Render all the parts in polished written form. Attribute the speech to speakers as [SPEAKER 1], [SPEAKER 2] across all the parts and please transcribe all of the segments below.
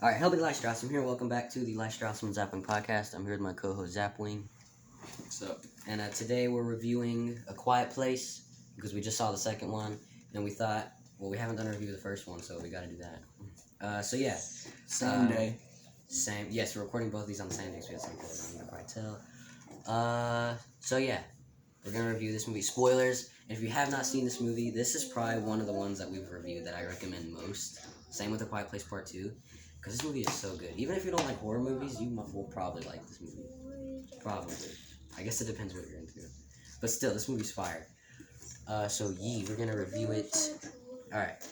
[SPEAKER 1] Alright, hello, Lijster. I'm here. Welcome back to the Lijster and Zapwing podcast. I'm here with my co-host Zapwing.
[SPEAKER 2] What's up?
[SPEAKER 1] And today we're reviewing A Quiet Place because we just saw the second one, and we thought, well, we haven't done a review of the first one, so we got to do that.
[SPEAKER 2] Same day.
[SPEAKER 1] Same. Yes, we're recording both of these on the same day, so we had some going on. You can probably tell. We're gonna review this movie. Spoilers. And if you have not seen this movie, this is probably one of the ones that we've reviewed that I recommend most. Same with A Quiet Place Part 2. Because this movie is so good. Even if you don't like horror movies, you will probably like this movie. Probably. I guess it depends what you're into. But still, this movie's fire. We're going to review it. Alright.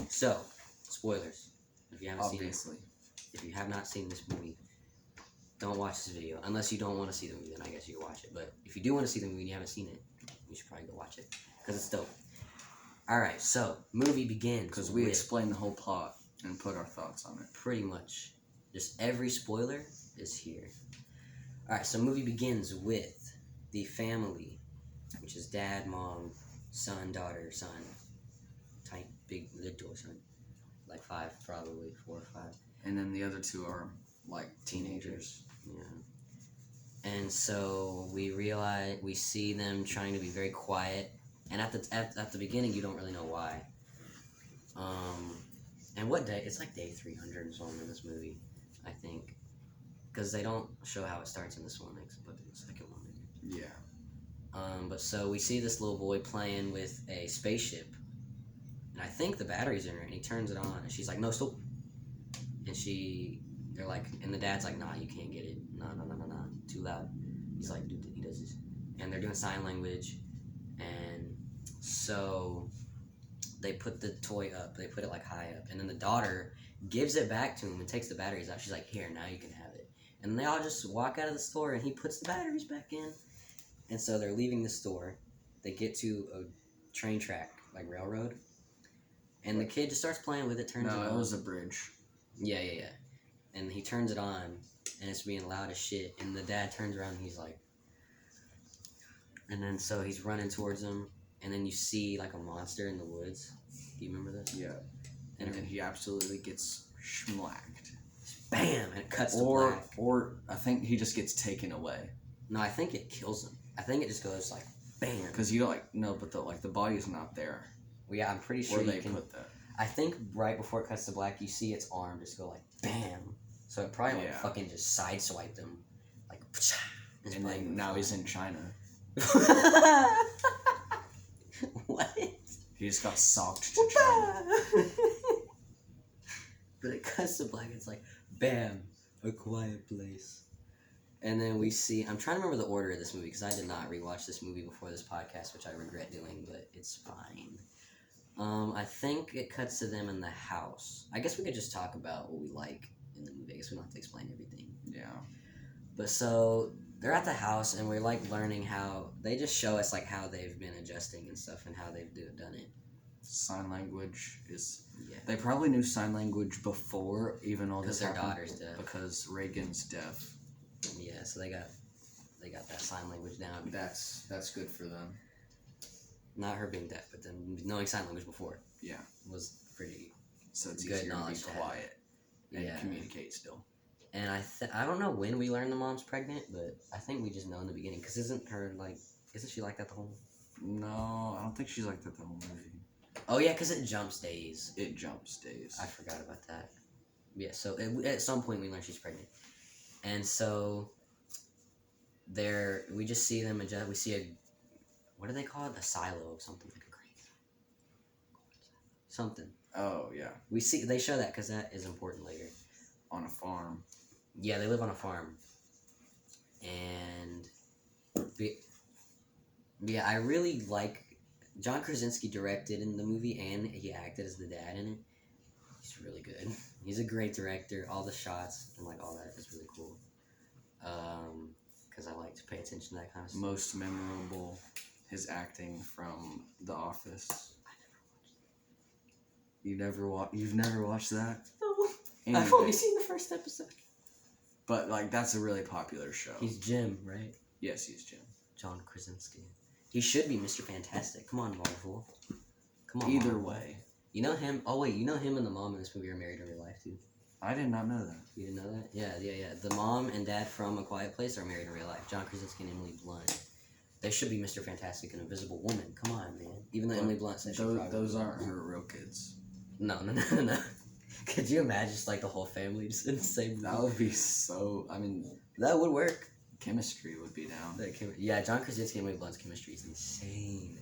[SPEAKER 1] So, spoilers. If you haven't
[SPEAKER 2] Obviously.
[SPEAKER 1] If you have not seen this movie, don't watch this video. Unless you don't want to see the movie, then I guess you can watch it. But if you do want to see the movie and you haven't seen it, you should probably go watch it. Because it's dope. Alright, so, movie begins.
[SPEAKER 2] Because we explain the whole plot and put our thoughts on it.
[SPEAKER 1] Pretty much. Just every spoiler is here. Alright, so movie begins with the family, which is dad, mom, son, daughter, son. Tight, big, little son. Like 5, probably, 4 or 5.
[SPEAKER 2] And then the other 2 are, like, teenagers.
[SPEAKER 1] Yeah. And so we see them trying to be very quiet. And at the beginning, you don't really know why. And what day? It's like day 300 or something in this movie, I think. Because they don't show how it starts in this one, but the second one.
[SPEAKER 2] Yeah.
[SPEAKER 1] But so we see this little boy playing with a spaceship. And I think the battery's in her, and he turns it on, and she's like, no, stop. And the dad's like, nah, you can't get it. Nah, too loud. He's like, dude, he does this. And they're doing sign language. And so they put the toy up. They put it like high up. And then the daughter gives it back to him and takes the batteries out. She's like, here, now you can have it. And they all just walk out of the store and he puts the batteries back in. And so they're leaving the store. They get to a train track, like railroad. And the kid just starts playing with it, turns it on.
[SPEAKER 2] No, it was a bridge.
[SPEAKER 1] Yeah. And he turns it on and it's being loud as shit. And the dad turns around and he's like... And then so he's running towards him. And then you see, like, a monster in the woods. Do you remember this?
[SPEAKER 2] Yeah. And then he absolutely gets schmacked.
[SPEAKER 1] Bam! And it cuts to black.
[SPEAKER 2] Or I think he just gets taken away.
[SPEAKER 1] No, I think it kills him. I think it just goes, like, bam.
[SPEAKER 2] Because you don't, but the body's not there.
[SPEAKER 1] Well, yeah, I'm pretty sure
[SPEAKER 2] Where they put that.
[SPEAKER 1] I think right before it cuts to black, you see its arm just go, like, bam. So it probably, fucking just sideswiped him. Like,
[SPEAKER 2] and then now he's in China.
[SPEAKER 1] What?
[SPEAKER 2] He just got socked to China.
[SPEAKER 1] But it cuts to black. It's like, bam, A Quiet Place. And then we see... I'm trying to remember the order of this movie because I did not rewatch this movie before this podcast, which I regret doing, but it's fine. I think it cuts to them in the house. I guess we could just talk about what we like in the movie. I guess we don't have to explain everything.
[SPEAKER 2] Yeah.
[SPEAKER 1] But so... They're at the house, and we're, like, learning how... They just show us, like, how they've been adjusting and stuff and how they've done it.
[SPEAKER 2] Sign language is...
[SPEAKER 1] Yeah.
[SPEAKER 2] They probably knew sign language before even all this happened.
[SPEAKER 1] Because their daughter's deaf.
[SPEAKER 2] Because Reagan's deaf.
[SPEAKER 1] Yeah, so they got that sign language down.
[SPEAKER 2] That's good for them.
[SPEAKER 1] Not her being deaf, but then knowing sign language before.
[SPEAKER 2] Yeah.
[SPEAKER 1] Was pretty...
[SPEAKER 2] So it's
[SPEAKER 1] good
[SPEAKER 2] easier to be
[SPEAKER 1] knowledge to have.
[SPEAKER 2] quiet and communicate still.
[SPEAKER 1] And I don't know when we learned the mom's pregnant, but I think we just know in the beginning. Because isn't she like that the whole...
[SPEAKER 2] No, I don't think she's like that the whole movie.
[SPEAKER 1] Oh, yeah, because it jumps days.
[SPEAKER 2] I
[SPEAKER 1] forgot about that. Yeah, so at some point we learn she's pregnant. And so we just see them adjust. We see what do they call it? A silo of something, like a crane. Something.
[SPEAKER 2] Oh, yeah.
[SPEAKER 1] They show that because that is important later.
[SPEAKER 2] On a farm.
[SPEAKER 1] Yeah, they live on a farm. And yeah, I really like... John Krasinski directed in the movie, and he acted as the dad in it. He's really good. He's a great director. All the shots and, like, all that is really cool. Because I like to pay attention to that kind of stuff.
[SPEAKER 2] Most memorable, his acting from The Office. You've never watched that?
[SPEAKER 1] No.
[SPEAKER 2] Anyway,
[SPEAKER 1] I've only seen the first episode.
[SPEAKER 2] But, like, that's a really popular show.
[SPEAKER 1] He's Jim, right?
[SPEAKER 2] Yes, he's Jim.
[SPEAKER 1] John Krasinski. He should be Mr. Fantastic. Come on, Waterfall. Come on.
[SPEAKER 2] Either
[SPEAKER 1] Waterfall.
[SPEAKER 2] way.
[SPEAKER 1] You know him? Oh, wait. You know him and the mom in this movie are married in real life, too.
[SPEAKER 2] I did not know that.
[SPEAKER 1] You didn't know that? Yeah. The mom and dad from A Quiet Place are married in real life. John Krasinski and Emily Blunt. They should be Mr. Fantastic and Invisible Woman. Come on, man. Even though Emily Blunt said
[SPEAKER 2] those aren't her real kids.
[SPEAKER 1] No. Could you imagine just like the whole family just in the same movie?
[SPEAKER 2] That would be so. I mean,
[SPEAKER 1] that would work.
[SPEAKER 2] Chemistry would be down.
[SPEAKER 1] Yeah, John Krasinski and Emily Blunt's chemistry is insane.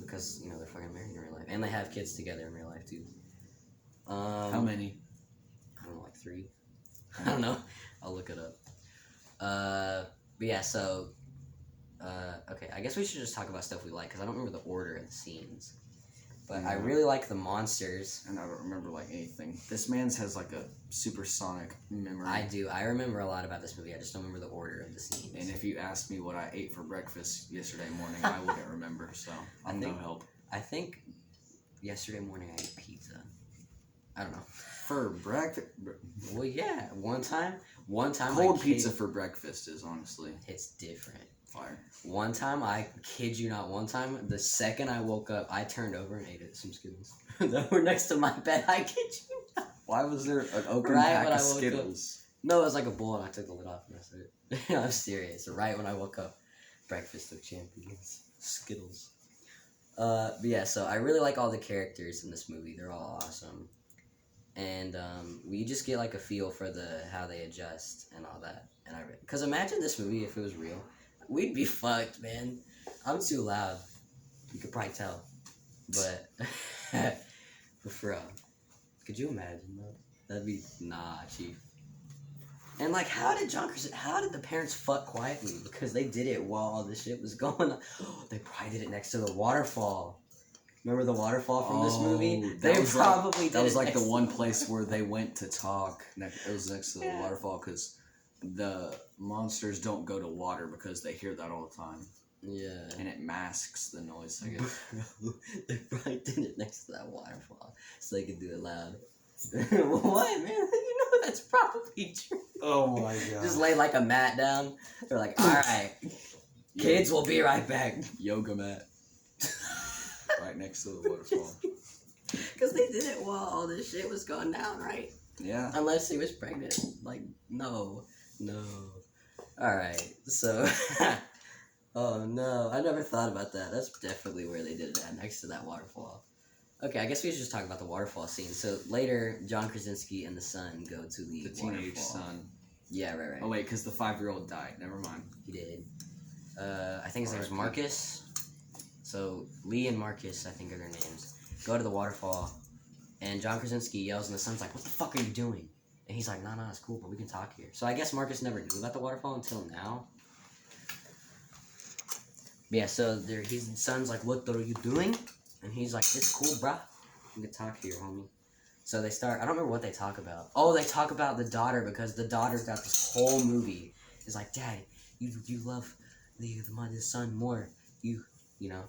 [SPEAKER 1] Because, they're fucking married in real life. And they have kids together in real life, too.
[SPEAKER 2] How many?
[SPEAKER 1] I don't know, like 3. I don't know. I'll look it up. But yeah, so... okay, I guess we should just talk about stuff we like, because I don't remember the order of the scenes. But I really like the monsters.
[SPEAKER 2] And I don't remember, anything. This man's has, a supersonic memory.
[SPEAKER 1] I do. I remember a lot about this movie. I just don't remember the order of the scenes.
[SPEAKER 2] And if you asked me what I ate for breakfast yesterday morning, I wouldn't remember, so I'm no help.
[SPEAKER 1] I think yesterday morning I ate pizza. I don't know.
[SPEAKER 2] For breakfast?
[SPEAKER 1] Well, yeah. One time
[SPEAKER 2] cold pizza for breakfast is honestly...
[SPEAKER 1] It's different.
[SPEAKER 2] Fire.
[SPEAKER 1] One time, I kid you not, the second I woke up, I turned over and ate some Skittles that were next to my bed. I kid you not.
[SPEAKER 2] Why was there an open pack of Skittles?
[SPEAKER 1] No, it was like a bowl, and I took the lid off and that's it. I'm serious. Right when I woke up, breakfast of champions. Skittles. But yeah, so I really like all the characters in this movie. They're all awesome. And we just get a feel for how they adjust and all that. And because imagine this movie if it was real. We'd be fucked, man. I'm too loud. You could probably tell. But for real. Could you imagine that? That'd be chief. And how did the parents fuck quietly? Because they did it while all this shit was going on. They probably did it next to the waterfall. Remember the waterfall from this movie? They probably did.
[SPEAKER 2] That was the one place where they went to talk. It was next to the waterfall because the monsters don't go to water because they hear that all the time.
[SPEAKER 1] Yeah.
[SPEAKER 2] And it masks the noise, I guess.
[SPEAKER 1] They probably did it next to that waterfall so they could do it loud. What, man? You know that's probably true.
[SPEAKER 2] Oh my god.
[SPEAKER 1] Just lay a mat down. They're like, alright, kids, we'll be right back.
[SPEAKER 2] Yoga mat. Right next to the waterfall.
[SPEAKER 1] Because they did it while all this shit was going down, right?
[SPEAKER 2] Yeah.
[SPEAKER 1] Unless he was pregnant. No. Alright, so... oh no, I never thought about that. That's definitely where they did it at, next to that waterfall. Okay, I guess we should just talk about the waterfall scene. So later, John Krasinski and the son go to the
[SPEAKER 2] teenage
[SPEAKER 1] waterfall.
[SPEAKER 2] son.
[SPEAKER 1] Yeah, right.
[SPEAKER 2] Oh wait, because the 5-year-old died. Never mind.
[SPEAKER 1] He did. I think his name was Marcus. So Lee and Marcus, I think are their names, go to the waterfall, and John Krasinski yells, and the son's like, "What the fuck are you doing?" And he's like, "Nah, it's cool, but we can talk here." So I guess Marcus never knew about the waterfall until now. Yeah, so his son's like, "What are you doing?" And he's like, "It's cool, bruh. We can talk here, homie." So they start, I don't remember what they talk about. Oh, they talk about the daughter, because the daughter's got this whole movie. It's like, "Dad, you love the son more. You know.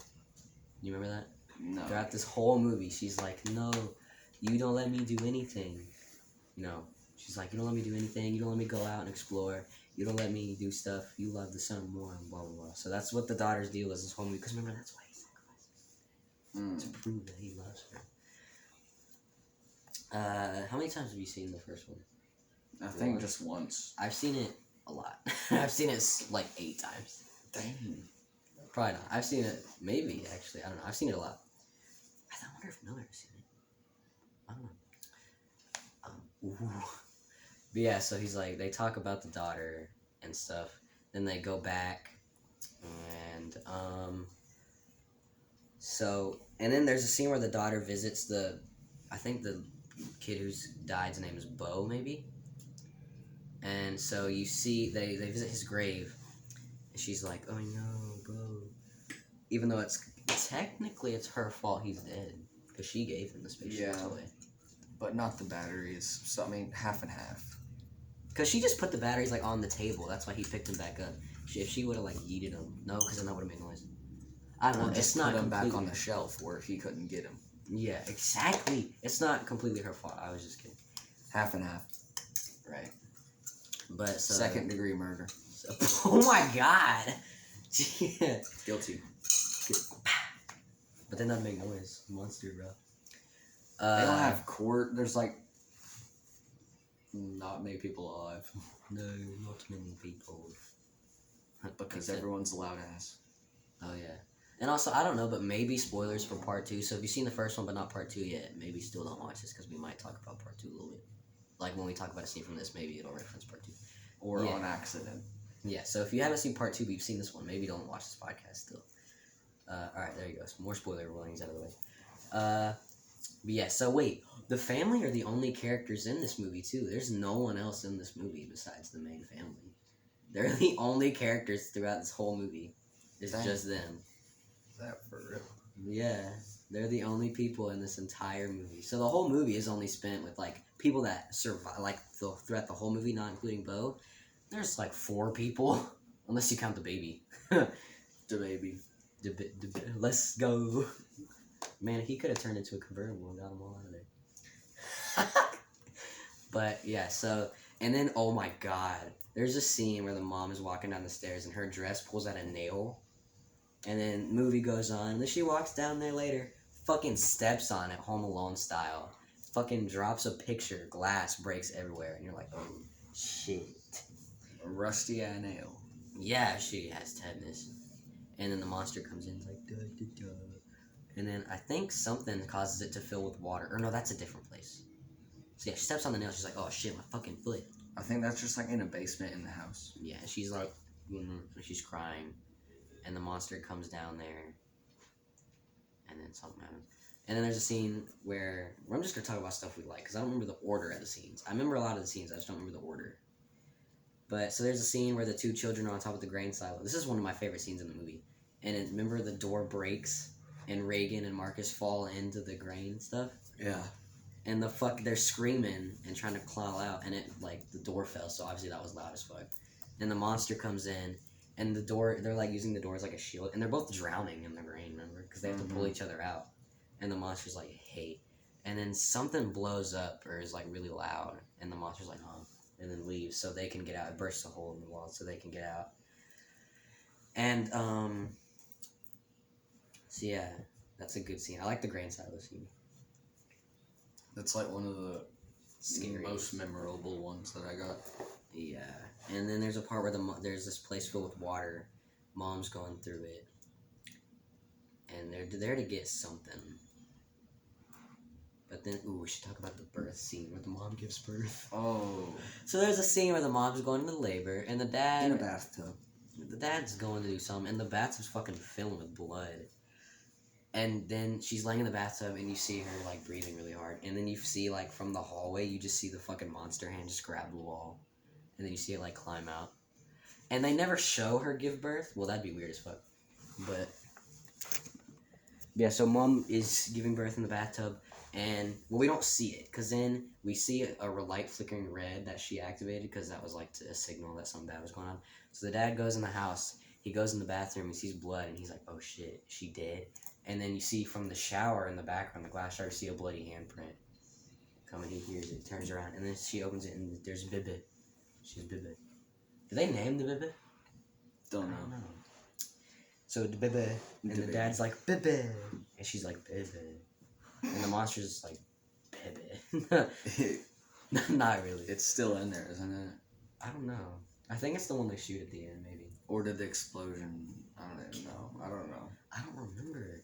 [SPEAKER 1] You remember that?
[SPEAKER 2] No.
[SPEAKER 1] Throughout this whole movie, she's like, "No, you don't let me do anything." She's like, "You don't let me do anything. You don't let me go out and explore. You don't let me do stuff. You love the son more," and blah, blah, blah. So that's what the daughter's deal is this whole movie. Because remember, that's why he sacrificed to prove that he loves her. How many times have you seen the first one?
[SPEAKER 2] I think just once.
[SPEAKER 1] I've seen it a lot. I've seen it 8 times.
[SPEAKER 2] Dang.
[SPEAKER 1] Probably not. I've seen it, maybe, actually. I don't know. I've seen it a lot. I wonder if Miller has seen it. I don't know. But yeah, so he's like, they talk about the daughter and stuff. Then they go back. And, and then there's a scene where the daughter visits I think the kid who's died's name is Bo, maybe? And so you see, they visit his grave. And she's like, "Oh no, Bo." Even though technically it's her fault he's dead. Because she gave him the spaceship toy.
[SPEAKER 2] But not the batteries. So, half and half.
[SPEAKER 1] Because she just put the batteries, on the table. That's why he picked them back up. If she would have, yeeted them. No, because then that would have made noise. I don't know.
[SPEAKER 2] It's not put them back on the shelf where he couldn't get them.
[SPEAKER 1] Yeah, exactly. It's not completely her fault. I was just kidding.
[SPEAKER 2] Half and half.
[SPEAKER 1] Right. But so...
[SPEAKER 2] 2nd-degree murder.
[SPEAKER 1] Oh my god! Yeah.
[SPEAKER 2] Guilty.
[SPEAKER 1] But then that'd make noise. 'Cause. Monster, bro.
[SPEAKER 2] They don't have court. There's like, Not many people alive.
[SPEAKER 1] No, not many people.
[SPEAKER 2] Because
[SPEAKER 1] Except-
[SPEAKER 2] everyone's a loud ass.
[SPEAKER 1] Oh yeah. And also, I don't know, but maybe spoilers for part 2. So if you've seen the first one but not part 2 yet, maybe still don't watch this because we might talk about part 2 a little bit. Like when we talk about a scene from this, maybe it'll reference part 2.
[SPEAKER 2] Or
[SPEAKER 1] Yeah.
[SPEAKER 2] on accident.
[SPEAKER 1] Yeah, so if you haven't seen part 2 but you've seen this one, maybe don't watch this podcast still. Alright, there you go. Some more spoiler warnings out of the way. But yeah, so wait. The family are the only characters in this movie too. There's no one else in this movie besides the main family. They're the only characters throughout this whole movie. It's
[SPEAKER 2] Dang.
[SPEAKER 1] just them.
[SPEAKER 2] Is that for real?
[SPEAKER 1] Yeah, they're the only people in this entire movie. So the whole movie is only spent with like people that survive, like throughout the whole movie, not including Bo. There's like 4 people, unless you count the baby.
[SPEAKER 2] The baby.
[SPEAKER 1] Let's go. Man, he could have turned into a convertible and got them all out of there. But yeah, so and then oh my god, there's a scene where the mom is walking down the stairs and her dress pulls out a nail. And then movie goes on. And then she walks down there later, fucking steps on it, Home Alone style. Fucking drops a picture, glass breaks everywhere, and you're like, oh shit.
[SPEAKER 2] A rusty eye nail.
[SPEAKER 1] Yeah, she has tetanus. And then the monster comes in, it's like, duh, duh, duh. And then I think something causes it to fill with water. Or no, that's a different place. So yeah, she steps on the nail, she's like, oh shit, my fucking foot.
[SPEAKER 2] I think that's just like in a basement in the house.
[SPEAKER 1] Yeah, she's like, she's crying. And the monster comes down there, and then something happens. And then there's a scene where I'm just gonna talk about stuff we like because I don't remember the order of the scenes. I remember a lot of the scenes, I just don't remember the order. But so there's a scene where the 2 children are on top of the grain silo. This is one of my favorite scenes in the movie. And remember the door breaks, and Reagan and Marcus fall into the grain stuff.
[SPEAKER 2] Yeah.
[SPEAKER 1] And they're screaming and trying to claw out, and it like the door fell. So obviously that was loud as fuck. And the monster comes in. And the door, they're like using the door as like a shield, and they're both drowning in the rain, remember? Because they have to pull each other out. And the monster's like, hey. And then something blows up or is like really loud, and the monster's like, huh, and then leaves so they can get out. It bursts a hole in the wall so they can get out. And, so yeah, that's a good scene. I like the grain silo scene.
[SPEAKER 2] That's like one of the
[SPEAKER 1] Scary.
[SPEAKER 2] most memorable ones that I got.
[SPEAKER 1] Yeah, and then there's a part where there's this place filled with water. Mom's going through it, and they're there to get something. But then, ooh, we should talk about the birth scene where the mom gives birth.
[SPEAKER 2] Oh.
[SPEAKER 1] So there's a scene where the mom's going into labor, and the dad
[SPEAKER 2] In a bathtub.
[SPEAKER 1] The dad's going to do something, and the bathtub's fucking filling with blood. And then she's laying in the bathtub, and you see her like breathing really hard. And then you see like from the hallway, you just see the fucking monster hand just grab the wall. And then you see it like climb out. And they never show her give birth. Well, that'd be weird as fuck. But yeah, so mom is giving birth in the bathtub, and well, we don't see it because then we see a light flickering red that she activated because that was like a signal that something bad was going on. So the dad goes in the house. He goes in the bathroom. He sees blood, and he's like, "Oh shit, she dead." And then you see from the shower in the background, the glass shower, you see a bloody handprint coming. He hears it, turns around, and then she opens it, and there's Bibi. She's Bibi. Did they name the Bibi?
[SPEAKER 2] Don't
[SPEAKER 1] I
[SPEAKER 2] know.
[SPEAKER 1] don't know. So the Bibi, and the
[SPEAKER 2] Bibi.
[SPEAKER 1] dad's like, Bibi. And she's like, Bibi. And the monster's like, Bibi. Not really.
[SPEAKER 2] It's still in there, isn't it?
[SPEAKER 1] I don't know. I think it's the one they shoot at the end, maybe.
[SPEAKER 2] Or did the explosion? I don't even know. I don't know.
[SPEAKER 1] I don't remember.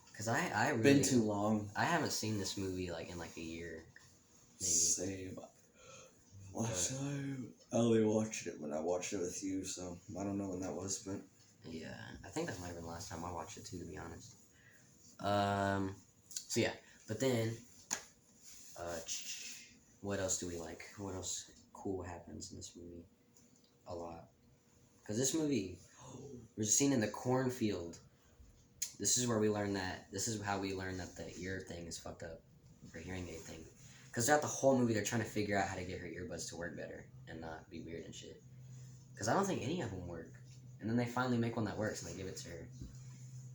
[SPEAKER 1] Because I really...
[SPEAKER 2] Been too long.
[SPEAKER 1] I haven't seen this movie, like, in, like, a year. Maybe.
[SPEAKER 2] Same. Last time, I only watched it when I watched it with you, so I don't know when that was, but...
[SPEAKER 1] Yeah, I think that might have been the last time I watched it, too, to be honest. So, yeah. But then... what else do we like? What else cool happens in this movie? A lot. Because this movie... There's a scene in the cornfield. This is where we learn that... This is how we learn that the ear thing is fucked up. Or hearing aid thing. Because throughout the whole movie, they're trying to figure out how to get her earbuds to work better. And not be weird and shit. Because I don't think any of them work. And then they finally make one that works, and they give it to her.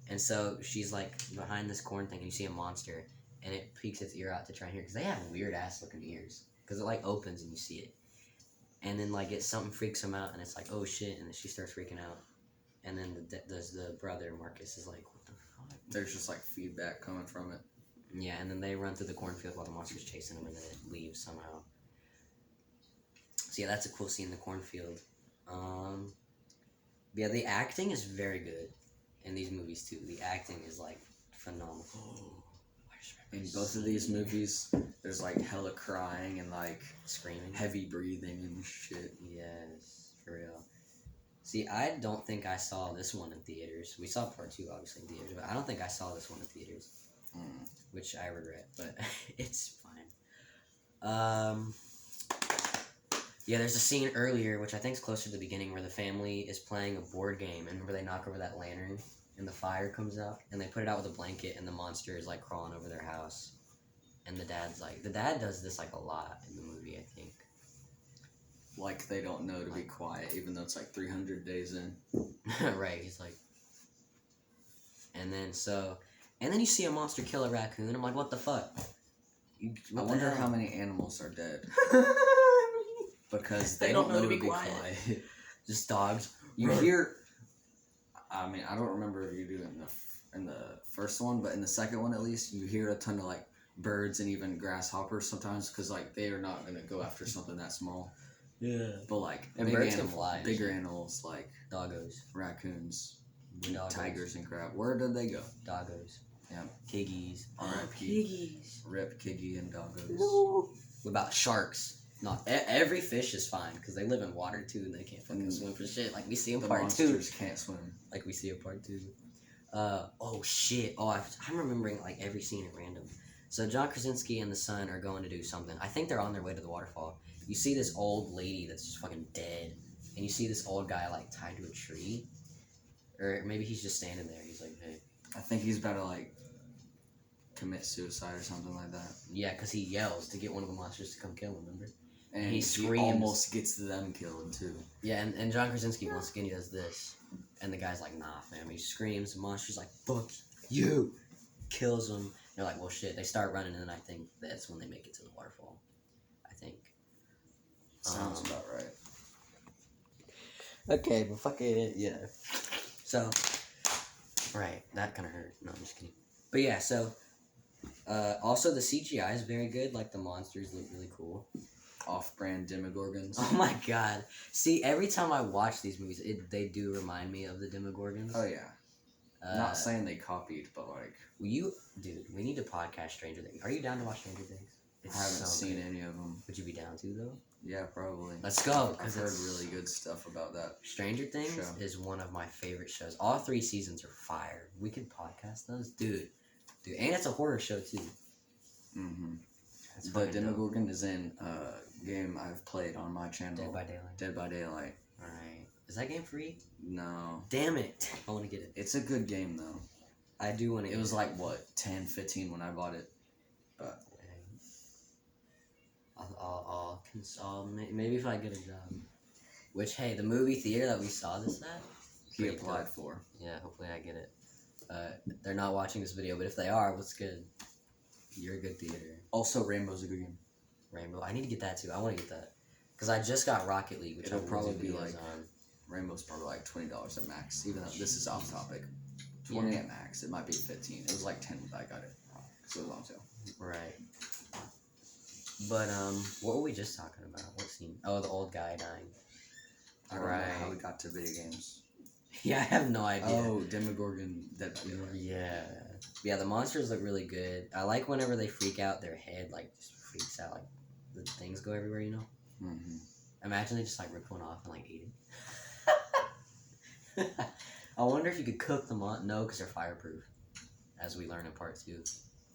[SPEAKER 1] And so, she's, like, behind this corn thing, and you see a monster. And it peeks its ear out to try and hear. Because they have weird-ass looking ears. Because it, like, opens, and you see it. And then, like, something freaks him out, and it's like, oh, shit. And then she starts freaking out. And then the brother, Marcus, is like, what the fuck?
[SPEAKER 2] There's just, like, feedback coming from it.
[SPEAKER 1] Yeah, and then they run through the cornfield while the monster's chasing them, and then it leaves somehow. So yeah, that's a cool scene in the cornfield. Yeah, the acting is very good in these movies too. The acting is like phenomenal.
[SPEAKER 2] In both of these movies, there's like hella crying and like
[SPEAKER 1] Screaming.
[SPEAKER 2] heavy breathing and shit.
[SPEAKER 1] Yes, for real. See, I don't think I saw this one in theaters. We saw part 2, obviously, in theaters, but I don't think I saw this one in theaters, which I regret, but it's fine. Yeah, there's a scene earlier, which I think is closer to the beginning, where the family is playing a board game, and remember they knock over that lantern, and the fire comes out, and they put it out with a blanket, and the monster is, like, crawling over their house. And the dad does this, like, a lot in the movie, I think.
[SPEAKER 2] Like they don't know to be quiet, even though it's like 300 days in.
[SPEAKER 1] Right, he's like... And then you see a monster kill a raccoon, I'm like, what the fuck?
[SPEAKER 2] I wonder how many animals are dead. Because they don't know to be quiet.
[SPEAKER 1] Just dogs.
[SPEAKER 2] You hear... I mean, I don't remember if you do it in the first one, but in the second one at least, you hear a ton of like birds and even grasshoppers sometimes, because like they are not going to go after something that small.
[SPEAKER 1] Yeah.
[SPEAKER 2] But like
[SPEAKER 1] and birds can fly.
[SPEAKER 2] Bigger animals like
[SPEAKER 1] doggos,
[SPEAKER 2] raccoons, tigers and crap. Where did they go?
[SPEAKER 1] Doggos.
[SPEAKER 2] Yeah.
[SPEAKER 1] Kiggies.
[SPEAKER 2] R.I.P.
[SPEAKER 1] Kiggies.
[SPEAKER 2] Rip Kiggy and doggos.
[SPEAKER 1] No. What about sharks? Not every fish is fine because they live in water too and they can't fucking swim for shit. Like we see in part 2.
[SPEAKER 2] The monsters can't swim.
[SPEAKER 1] Like we see in part 2. Oh shit. Oh, I'm remembering like every scene at random. So John Krasinski and the son are going to do something. I think they're on their way to the waterfall. You see this old lady that's just fucking dead, and you see this old guy like tied to a tree, or maybe he's just standing there. He's like, hey.
[SPEAKER 2] I think he's about to like commit suicide or something like that.
[SPEAKER 1] Yeah, because he yells to get one of the monsters to come kill him. Remember?
[SPEAKER 2] And he screams. Almost gets them killed too. Yeah,
[SPEAKER 1] and John Krasinski once again he does this, and the guy's like, nah, fam. He screams. The monster's like, fuck you, kills him. They're like, well, shit. They start running, and then I think that's when they make it to the waterfall. I think.
[SPEAKER 2] Sounds about right.
[SPEAKER 1] Okay, but fucking yeah. So, right, that kind of hurt. No, I'm just kidding. But yeah, so also the CGI is very good. Like the monsters look really cool.
[SPEAKER 2] Off-brand Demogorgons.
[SPEAKER 1] Oh my god! See, every time I watch these movies, they do remind me of the Demogorgons.
[SPEAKER 2] Oh yeah. Not saying they copied, but like.
[SPEAKER 1] Dude, we need to podcast Stranger Things. Are you down to watch Stranger Things?
[SPEAKER 2] I haven't seen any of them.
[SPEAKER 1] Would you be down to though?
[SPEAKER 2] Yeah, probably.
[SPEAKER 1] Let's go.
[SPEAKER 2] I've heard really good stuff about that.
[SPEAKER 1] Stranger Things is one of my favorite shows. All 3 seasons are fire. We could podcast those, dude. And it's a horror show too.
[SPEAKER 2] Mm-hmm. But Demogorgon is in a game I've played on my channel. Dead by Daylight.
[SPEAKER 1] All right. Is that game free?
[SPEAKER 2] No.
[SPEAKER 1] Damn it! I want to get it.
[SPEAKER 2] It's a good game though.
[SPEAKER 1] I do want to.
[SPEAKER 2] It was like what 10, 15 when I bought it, but.
[SPEAKER 1] I'll maybe if I get a job. Which, hey, the movie theater that we saw this at,
[SPEAKER 2] he applied for.
[SPEAKER 1] Yeah, hopefully I get it. They're not watching this video, but if they are, what's good? You're a good theater.
[SPEAKER 2] Also, Rainbow's a good game.
[SPEAKER 1] Rainbow, I need to get that too. I want to get that because I just got Rocket League, which
[SPEAKER 2] it'll
[SPEAKER 1] I
[SPEAKER 2] probably be like on. Rainbow's probably like $20 at max. Even though this is off topic, 20 at max. It might be 15. It was like 10 when I got it. So it was on sale.
[SPEAKER 1] Right. But what were we just talking about? What scene? Oh, the old guy dying.
[SPEAKER 2] I don't know how we got to video games.
[SPEAKER 1] Yeah, I have no idea.
[SPEAKER 2] Oh, Demogorgon.
[SPEAKER 1] Yeah. Yeah, the monsters look really good. I like whenever they freak out, their head like just freaks out, like the things go everywhere, you know?
[SPEAKER 2] Mm-hmm.
[SPEAKER 1] Imagine they just like rip one off and like eat it. I wonder if you could cook them on. No, because they're fireproof, as we learn in part 2.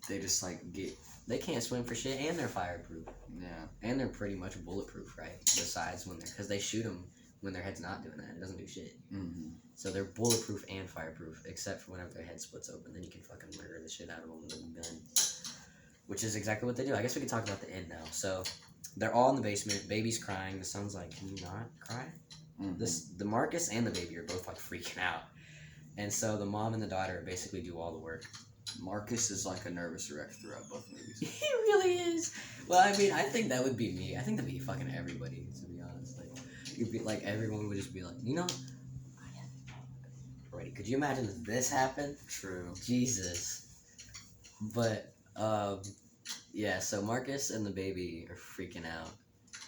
[SPEAKER 2] They just like get.
[SPEAKER 1] They can't swim for shit, and they're fireproof.
[SPEAKER 2] Yeah.
[SPEAKER 1] And they're pretty much bulletproof, right? Besides when they're, because they shoot them when their head's not doing that. It doesn't do shit.
[SPEAKER 2] Mm-hmm.
[SPEAKER 1] So they're bulletproof and fireproof, except for whenever their head splits open. Then you can fucking murder the shit out of them with a gun. Which is exactly what they do. I guess we can talk about the end now. So they're all in the basement. Baby's crying. The son's like, can you not cry?
[SPEAKER 2] Mm-hmm.
[SPEAKER 1] The Marcus and the baby are both like freaking out. And so the mom and the daughter basically do all the work.
[SPEAKER 2] Marcus is like a nervous wreck throughout both movies.
[SPEAKER 1] He really is. Well, I mean, I think that would be me. I think that'd be fucking everybody, to be honest. Like, you'd be like, everyone would just be like, you know, already. Could you imagine if this happened?
[SPEAKER 2] True.
[SPEAKER 1] Jesus. But, yeah. So Marcus and the baby are freaking out.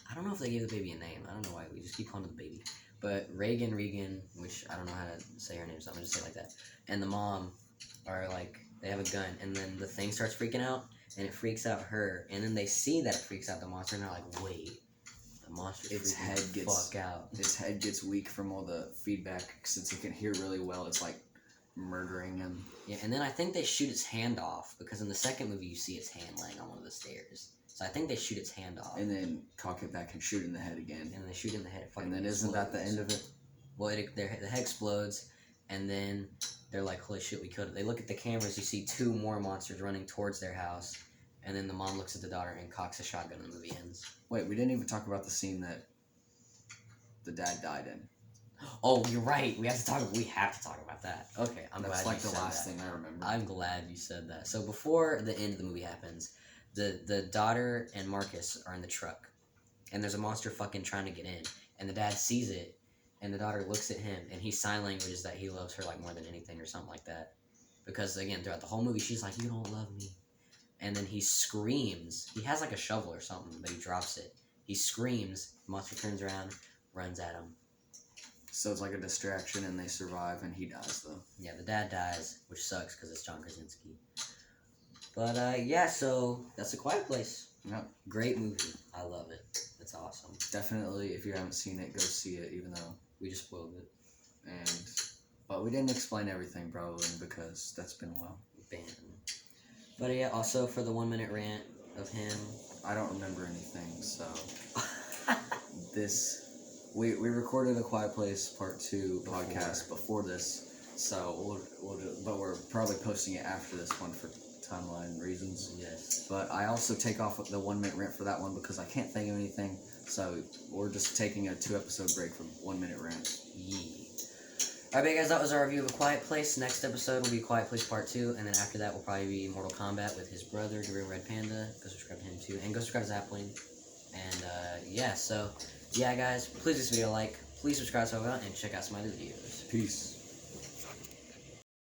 [SPEAKER 1] I don't know if they gave the baby a name. I don't know why we just keep calling it the baby. But Regan, which I don't know how to say her name, so I'm gonna just say it like that. And the mom are like, they have a gun, and then the thing starts freaking out, and it freaks out her, and then they see that it freaks out the monster, and they're like, wait, the monster
[SPEAKER 2] Its
[SPEAKER 1] freaking
[SPEAKER 2] head
[SPEAKER 1] the
[SPEAKER 2] gets
[SPEAKER 1] fuck out.
[SPEAKER 2] Its head gets weak from all the feedback since it can hear really well. It's like murdering him.
[SPEAKER 1] Yeah, and then I think they shoot its hand off, because in the second movie you see its hand laying on one of the stairs. So I think they shoot its hand off.
[SPEAKER 2] And then cock it back and shoot in the head again.
[SPEAKER 1] And they shoot in the head.
[SPEAKER 2] And then isn't that the end of it?
[SPEAKER 1] Well, the head explodes, and then they're like, holy shit, we killed it. They look at the cameras, you see 2 more monsters running towards their house, and then the mom looks at the daughter and cocks a shotgun, and the movie ends.
[SPEAKER 2] Wait, we didn't even talk about the scene that the dad died in.
[SPEAKER 1] Oh, you're right. We have to talk about that. Okay, I'm glad you said that.
[SPEAKER 2] That's like the last thing I remember.
[SPEAKER 1] I'm glad you said that. So before the end of the movie happens, the daughter and Marcus are in the truck, and there's a monster fucking trying to get in, and the dad sees it, and the daughter looks at him, and he sign languages that he loves her like more than anything or something like that, because again throughout the whole movie she's like, you don't love me, and then he screams. He has like a shovel or something, but he drops it. He screams. The monster turns around, runs at him.
[SPEAKER 2] So it's like a distraction, and they survive, and he dies though.
[SPEAKER 1] Yeah, the dad dies, which sucks because it's John Krasinski. But yeah, so that's A Quiet Place.
[SPEAKER 2] Yep.
[SPEAKER 1] Great movie. I love it. It's awesome.
[SPEAKER 2] Definitely, if you haven't seen it, go see it. Even though
[SPEAKER 1] we just spoiled it,
[SPEAKER 2] but we didn't explain everything probably because that's been a while.
[SPEAKER 1] Bam. But yeah, also for the 1 minute rant of him,
[SPEAKER 2] I don't remember anything. So we recorded A Quiet Place Part 2 podcast before this, so but we're probably posting it after this one for timeline reasons.
[SPEAKER 1] Yes.
[SPEAKER 2] But I also take off the 1 minute rant for that one because I can't think of anything. So we're just taking a 2-episode break from 1 minute rant.
[SPEAKER 1] Yeah. Alright, guys, that was our review of A Quiet Place. Next episode will be Quiet Place Part 2, and then after that will probably be Mortal Kombat with his brother, the real Red Panda. Go subscribe to him too, and go subscribe to Zapwing. And yeah, so yeah, guys, please give this video a like, please subscribe to our channel, and check out some other videos.
[SPEAKER 2] Peace.